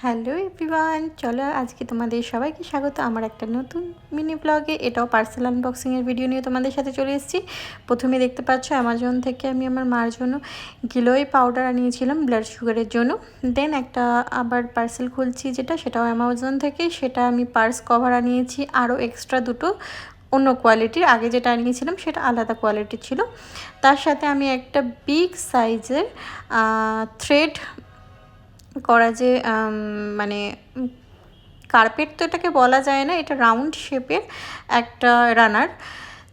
Hello everyone, চলো আজকে তোমাদের সবাইকে স্বাগত আমার একটা নতুন মিনি ব্লগে। এটাও পার্সেল আনবক্সিংয়ের ভিডিও নিয়ে তোমাদের সাথে চলে এসেছি। প্রথমে দেখতে পাচ্ছ অ্যামাজন থেকে আমি আমার মার জন্য গিলোয় পাউডার আনিয়েছিলাম ব্লাড সুগারের জন্য। দেন একটা আবার পার্সেল খুলছি সেটাও অ্যামাজন থেকে, সেটা আমি পার্স কভার আনিয়েছি আরও এক্সট্রা দুটো অন্য কোয়ালিটির। আগে যেটা আনিয়েছিলাম সেটা আলাদা কোয়ালিটির ছিল। তার সাথে আমি একটা বিগ সাইজের থ্রেড করা যে মানে কার্পেট তো এটাকে বলা যায় না, এটা রাউন্ড শেপের একটা রানার।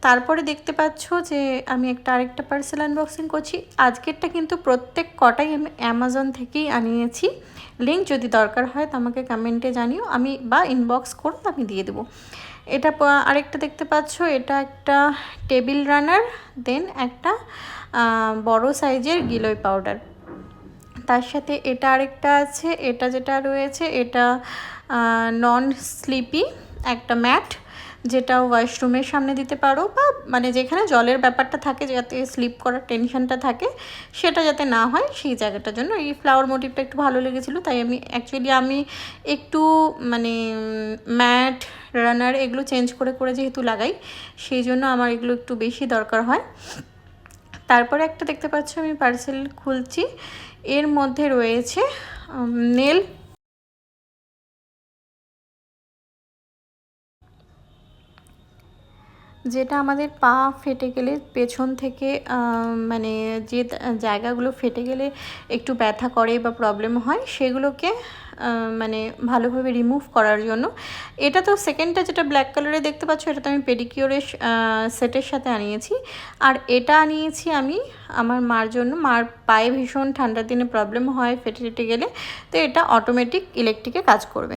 তারপরে দেখতে পাচ্ছ যে আমি আরেকটা পার্সেল আনবক্সিং করছি। আজকেরটা কিন্তু প্রত্যেক কটাই আমি অ্যামাজন থেকেই আনিয়েছি। লিঙ্ক যদি দরকার হয় তো আমাকে কমেন্টে জানিও, আমি বা ইনবক্স করো, আমি দিয়ে দেবো। এটা আরেকটা দেখতে পাচ্ছ, এটা একটা টেবিল রানার, দেন একটা বড় সাইজের গিলোয় পাউডার। তার সাথে এটা আরেকটা আছে, এটা যেটা রয়েছে এটা নন স্লিপি একটা ম্যাট, যেটা ওয়াশরুমের সামনে দিতে পারো বা মানে যেখানে জলের ব্যাপারটা থাকে, যাতে স্লিপ করার টেনশনটা থাকে সেটা যাতে না হয় সেই জায়গাটার জন্য। এই ফ্লাওয়ার মোটিভটা একটু ভালো লেগেছিলো, তাই আমি একটু মানে ম্যাট রানার এগুলো চেঞ্জ করে যেহেতু লাগাই, সেই জন্য আমার এগুলো একটু বেশি দরকার হয়। তারপরে একটা দেখতে পাচ্ছ আমি পার্সেল খুলছি, এর মধ্যে রয়েছে নেল যেটা আমাদের পা ফেটে গেলে পেছন থেকে মানে যে জায়গাগুলো ফেটে গেলে একটু ব্যথা করে বা প্রবলেম হয় সেগুলোকে মানে ভালোভাবে রিমুভ করার জন্য। এটা তো সেকেন্ডটা যেটা ব্ল্যাক কালারে দেখতে পাচ্ছ, এটা তো আমি পেডিকিওরের সেটের সাথে আনিয়েছি। আর এটা আনিয়েছি আমি আমার মার জন্য। মার পায়ে ভীষণ ঠান্ডার দিনে প্রবলেম হয় ফেটে গেলে, তো এটা অটোমেটিক ইলেকট্রিকে কাজ করবে।